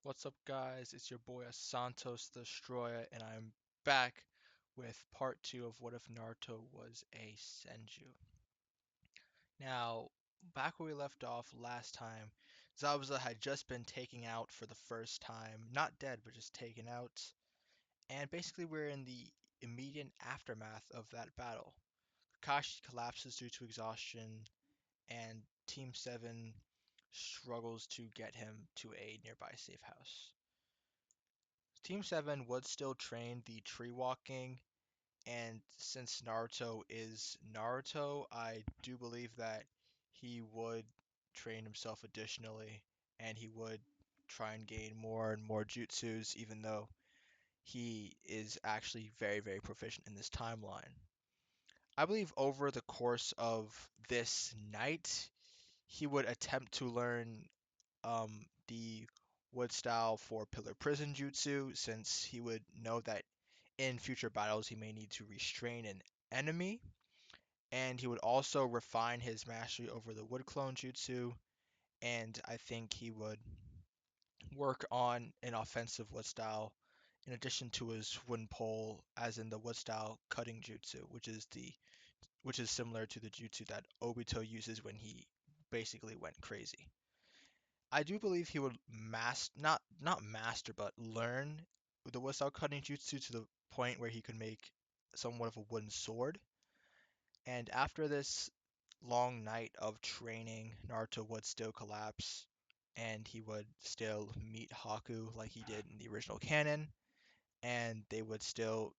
What's up, guys? It's your boy Santos the Destroyer, and I'm back with part two of What If Naruto Was a Senju. Now, back where we left off last time, Zabuza had just been taken out for the first time. Not dead, but just taken out. And basically, we're in the immediate aftermath of that battle. Kakashi collapses due to exhaustion, and Team 7 struggles to get him to a nearby safe house. Team 7 would still train the tree walking, and since Naruto is Naruto, I do believe that he would train himself additionally, and he would try and gain more and more jutsus, even though he is actually very, very proficient in this timeline. I believe over the course of this night, he would attempt to learn the wood style for Pillar Prison Jutsu, since he would know that in future battles he may need to restrain an enemy, and he would also refine his mastery over the Wood Clone Jutsu, and I think he would work on an offensive wood style in addition to his wooden pole, as in the wood style cutting jutsu, which is similar to the jutsu that Obito uses when he basically went crazy. I do believe he would not master but learn the Weststyle cutting jutsu to the point where he could make somewhat of a wooden sword. And after this long night of training, Naruto would still collapse and he would still meet Haku like he did in the original canon, and they would still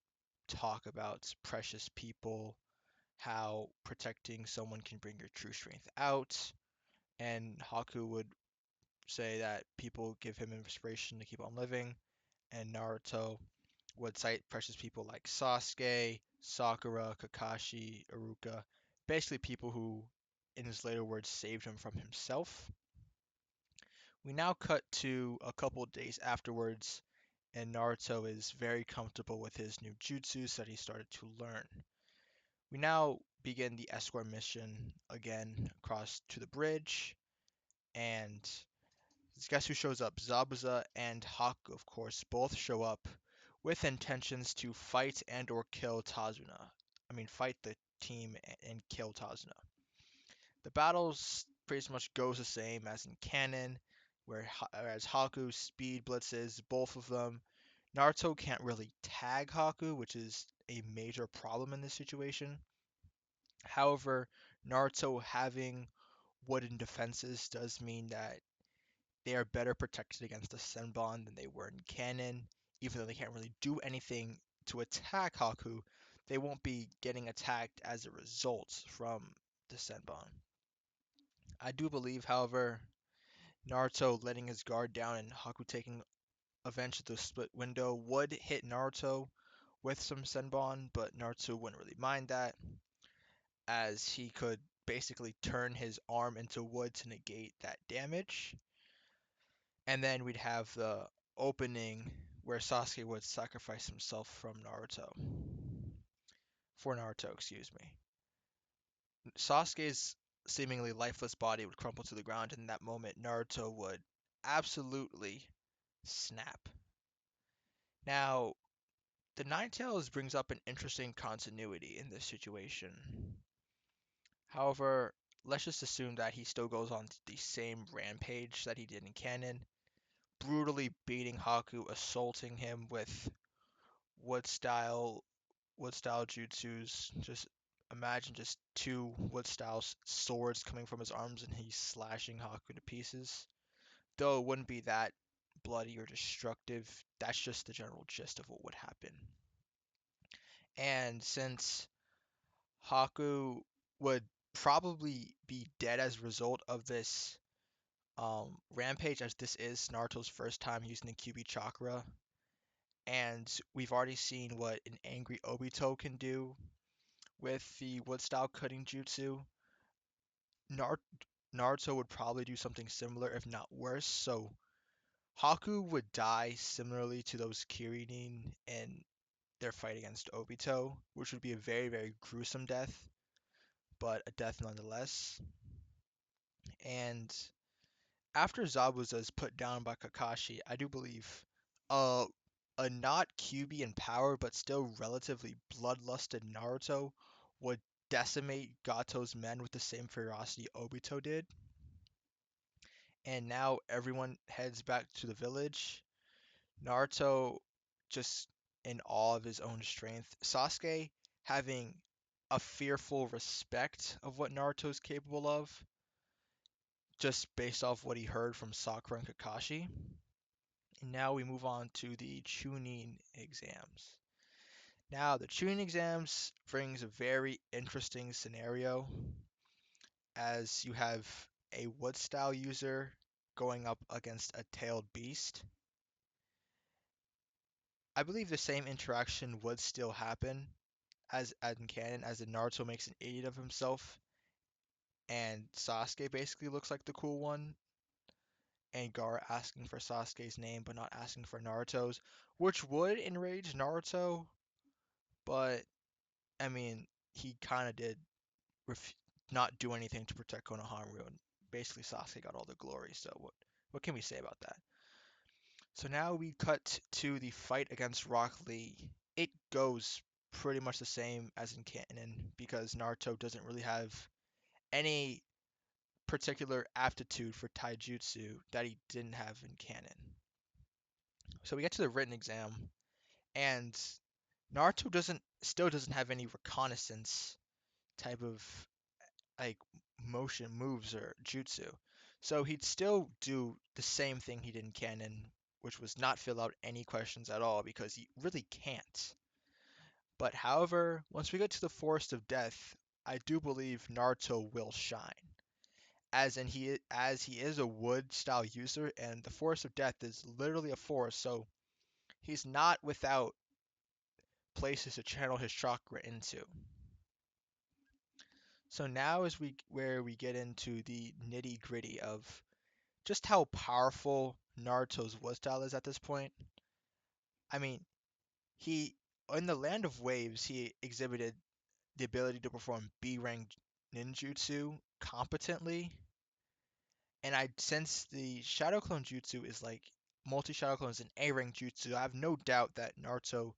talk about precious people, how protecting someone can bring your true strength out, and Haku would say that people give him inspiration to keep on living, and Naruto would cite precious people like Sasuke, Sakura, Kakashi, Iruka, basically people who, in his later words, saved him from himself. We now cut to a couple of days afterwards, and Naruto is very comfortable with his new jutsus that he started to learn. We now begin the escort mission again across to the bridge, and guess who shows up? Zabuza and Haku, of course, both show up with intentions to fight and or kill Tazuna. I mean, fight the team and kill Tazuna. The battles pretty much goes the same as in canon, whereas Haku speed blitzes both of them. Naruto can't really tag Haku, which is a major problem in this situation. However, Naruto having wooden defenses does mean that they are better protected against the Senbon than they were in canon. Even though they can't really do anything to attack Haku, they won't be getting attacked as a result from the Senbon. I do believe, however, Naruto letting his guard down and Haku taking advantage of the split window would hit Naruto with some Senbon, but Naruto wouldn't really mind that, as he could basically turn his arm into wood to negate that damage. And then we'd have the opening where Sasuke would sacrifice himself for Naruto, excuse me. Sasuke's seemingly lifeless body would crumple to the ground, and in that moment, Naruto would absolutely snap. Now, the Ninetails brings up an interesting continuity in this situation. However, let's just assume that he still goes on the same rampage that he did in canon, brutally beating Haku, assaulting him with wood style wood style jutsus. Just imagine just two wood style swords coming from his arms and he's slashing Haku to pieces. Though it wouldn't be that bloody or destructive, that's just the general gist of what would happen. And since Haku would probably be dead as a result of this rampage, as this is Naruto's first time using the QB chakra, and we've already seen what an angry Obito can do with the wood style cutting jutsu. Nar- Naruto would probably do something similar, if not worse. So Haku would die similarly to those Kirinin in their fight against Obito, which would be a very, very gruesome death, but a death nonetheless. And after Zabuza is put down by Kakashi, I do believe uh, a not QB in power but still relatively bloodlusted Naruto would decimate Gato's men with the same ferocity Obito did. And now everyone heads back to the village. Naruto just in awe of his own strength. Sasuke having a fearful respect of what Naruto's capable of, just based off what he heard from Sakura and Kakashi. And now we move on to the Chunin exams. Now, the Chunin exams brings a very interesting scenario as you have a wood style user going up against a tailed beast. I believe the same interaction would still happen as in canon, as in Naruto makes an idiot of himself and Sasuke basically looks like the cool one, and Gaara asking for Sasuke's name but not asking for Naruto's, which would enrage Naruto, but I mean, he kind of did ref- not do anything to protect Konohamaru, and basically Sasuke got all the glory. So what can we say about that? So now we cut to the fight against Rock Lee. It goes pretty much the same as in canon because Naruto doesn't really have any particular aptitude for taijutsu that he didn't have in canon. So we get to the written exam, and Naruto doesn't have any reconnaissance type of like motion moves or jutsu. So he'd still do the same thing he did in canon, which was not fill out any questions at all because he really can't. But however, once we get to the Forest of Death, I do believe Naruto will shine. As he is a wood style user and the Forest of Death is literally a forest, so he's not without places to channel his chakra into. So now is we where we get into the nitty gritty of just how powerful Naruto's wood style is at this point. I mean, he in the Land of Waves he exhibited the ability to perform B rank ninjutsu competently, and I since the Shadow Clone Jutsu is like multi Shadow Clone is an A rank jutsu, I have no doubt that Naruto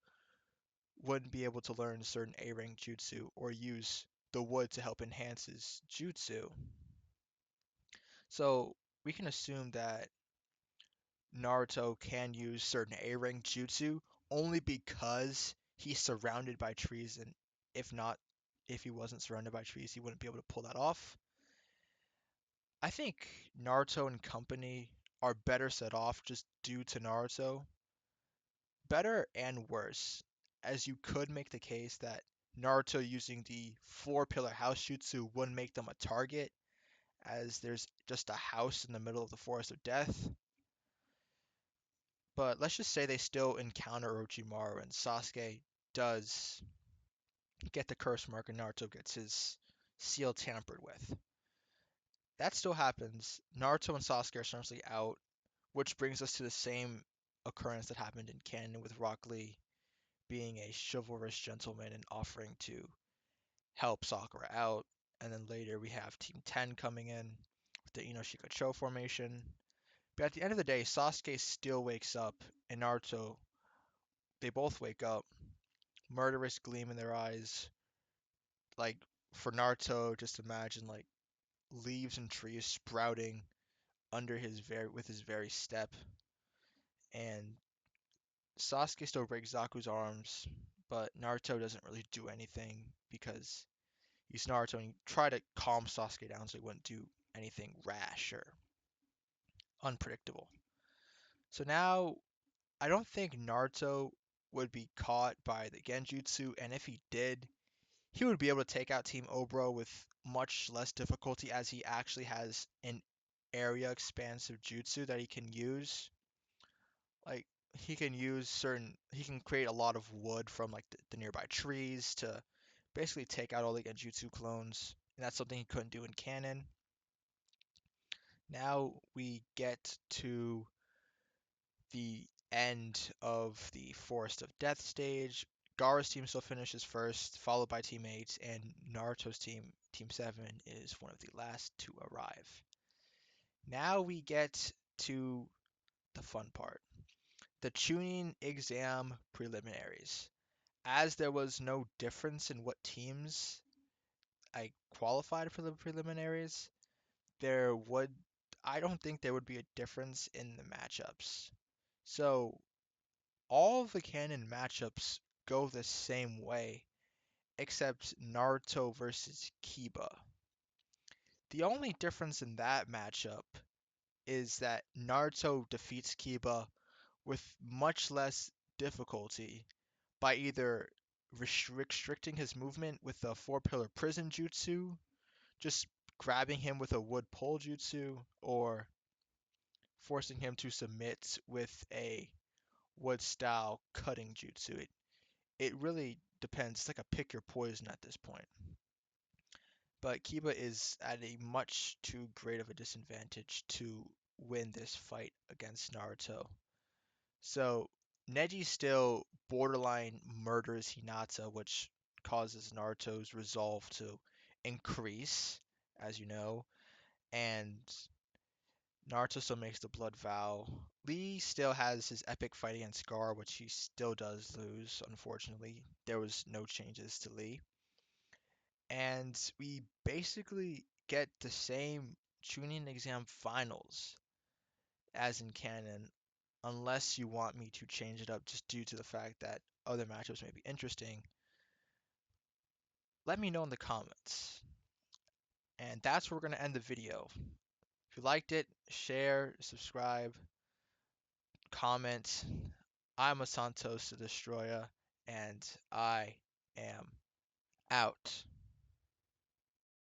wouldn't be able to learn certain A rank jutsu or use the wood to help enhance his jutsu. So we can assume that Naruto can use certain A rank jutsu only because he's surrounded by trees, and if not, if he wasn't surrounded by trees, he wouldn't be able to pull that off. I think Naruto and company are better set off just due to Naruto. Better and worse, as you could make the case that Naruto using the four pillar house jutsu wouldn't make them a target, as there's just a house in the middle of the Forest of Death. But let's just say they still encounter Orochimaru and Sasuke does get the curse mark and Naruto gets his seal tampered with. That still happens. Naruto and Sasuke are essentially out, which brings us to the same occurrence that happened in canon with Rock Lee being a chivalrous gentleman and offering to help Sakura out. And then later we have Team 10 coming in with the Inoshika Cho formation. But at the end of the day, Sasuke still wakes up, and Naruto, they both wake up, murderous gleam in their eyes. Like for Naruto, just imagine like leaves and trees sprouting under his very step. And Sasuke still breaks Zaku's arms, but Naruto doesn't really do anything because he's Naruto and he tried to calm Sasuke down so he wouldn't do anything rash or unpredictable. So now I don't think Naruto would be caught by the Genjutsu, and if he did, he would be able to take out Team Obro with much less difficulty as he actually has an area expansive jutsu that he can use. Like he can create a lot of wood from like the nearby trees to basically take out all the Genjutsu clones, and that's something he couldn't do in canon. Now we get to the end of the Forest of Death stage. Gaara's team still finishes first, followed by Team 8, and Naruto's team, Team 7, is one of the last to arrive. Now we get to the fun part, the tuning exam preliminaries. As there was no difference in what teams I qualified for the preliminaries, there would I don't think there would be a difference in the matchups. So all of the canon matchups go the same way, except Naruto versus Kiba. The only difference in that matchup is that Naruto defeats Kiba with much less difficulty by either restricting his movement with the four pillar prison jutsu, just grabbing him with a wood pole jutsu, or forcing him to submit with a wood style cutting jutsu. It really depends. It's like a pick your poison at this point. But Kiba is at a much too great of a disadvantage to win this fight against Naruto. So Neji still borderline murders Hinata, which causes Naruto's resolve to increase, as you know, and Naruto still makes the blood vow. Lee still has his epic fight against Gar, which he still does lose, unfortunately. There was no changes to Lee. And we basically get the same tuning exam finals as in canon, unless you want me to change it up just due to the fact that other matchups may be interesting. Let me know in the comments. And that's where we're going to end the video. If you liked it, share, subscribe, comment. I'm a Santos the Destroyer, and I am out.